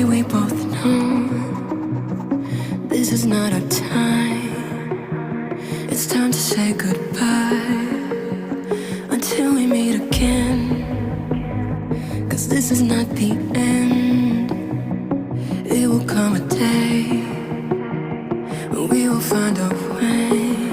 we both know this is not our time. It's time to say goodbye until we meet again. 'Cause this is not the end. It will come a day when we will find a way.